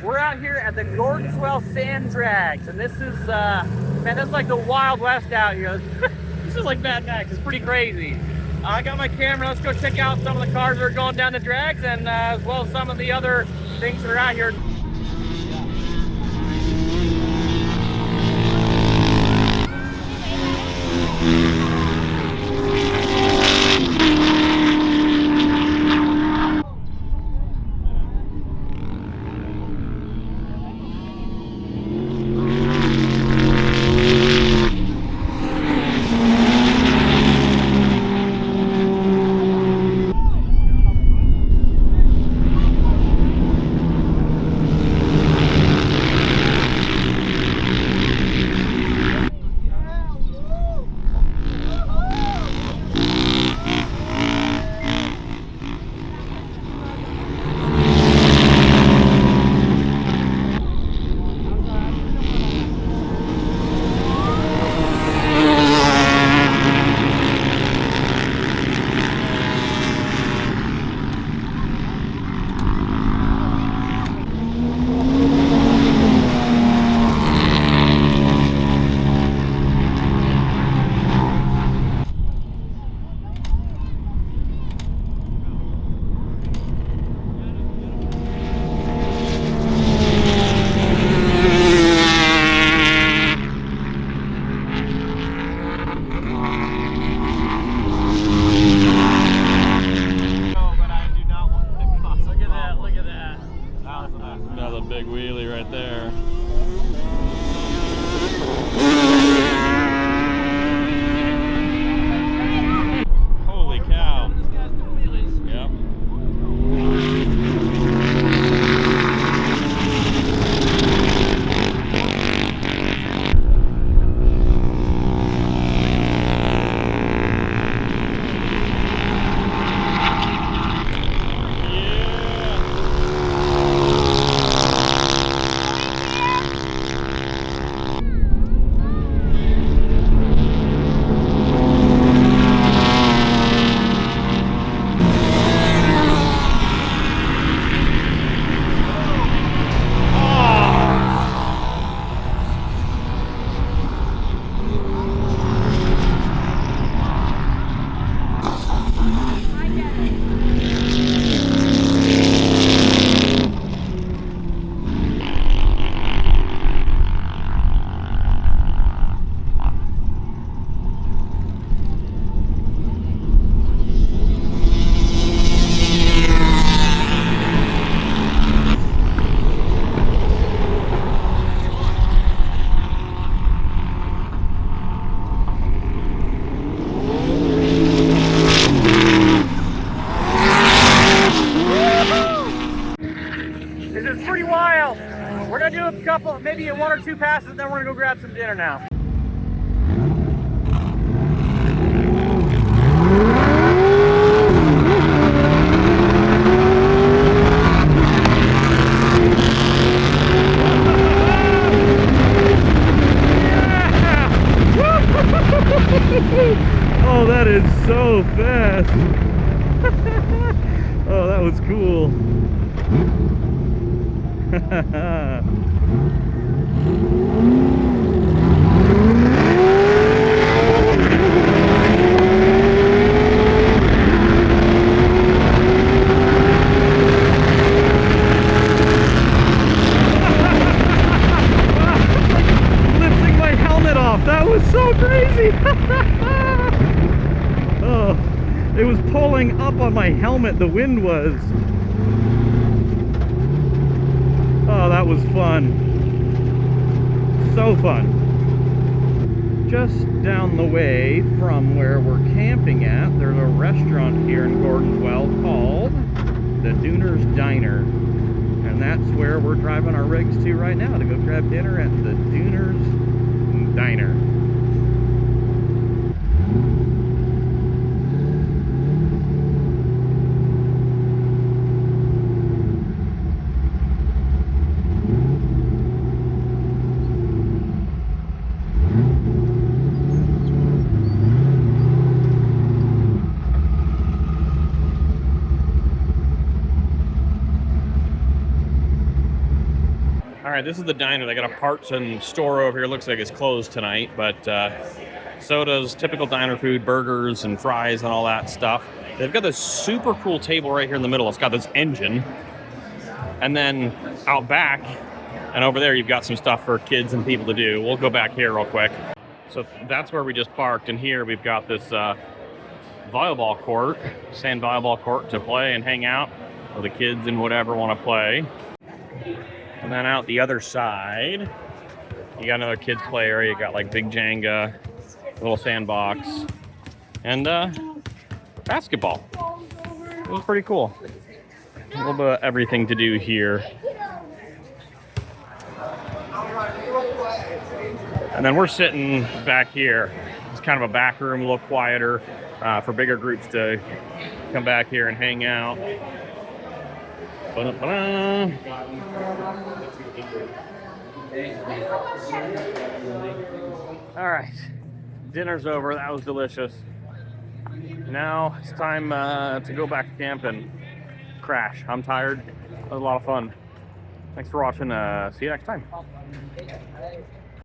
We're out here at the Gordonswell Sand Drags, and this is, man, that's like the Wild West out here. This is like Mad Max. It's pretty crazy. I got my camera. Let's go check out some of the cars that are going down the drags, and as well as some of the other things that are out here. Another big wheelie right there. Holy cow. This guy's doing wheelies. Yep. This is pretty wild. We're gonna do a couple, maybe one or two passes, then we're gonna go grab some dinner now. Oh, that is so fast. Oh, that was cool. Lifting my helmet off. That was so crazy. Oh, it was pulling up on my helmet, the wind was. Oh, that was fun. So fun. Just down the way from where we're camping at, there's a restaurant here in Gordonswell called the Dooners Diner. And that's where we're driving our rigs to right now to go grab dinner at the Dooners Diner. right, this is the diner. They got a parts and store over here. Looks like it's closed tonight, but sodas, typical diner food, burgers and fries and all that stuff. They've got this super cool table right here in the middle. It's got this engine. And then out back and over there, you've got some stuff for kids and people to do. We'll go back here real quick. So that's where we just parked. And here we've got this volleyball court, sand volleyball court to play and hang out with the kids and whatever want to play. And then out the other side, you got another kids play area. You got like big Jenga, little sandbox, and basketball. It was pretty cool. A little bit of everything to do here. And then we're sitting back here. It's kind of a back room, a little quieter, for bigger groups to come back here and hang out. Ba-da-ba-da. All right, dinner's over. That was delicious. Now it's time to go back to camp and crash. I'm tired. That was a lot of fun. Thanks for watching. See you next time.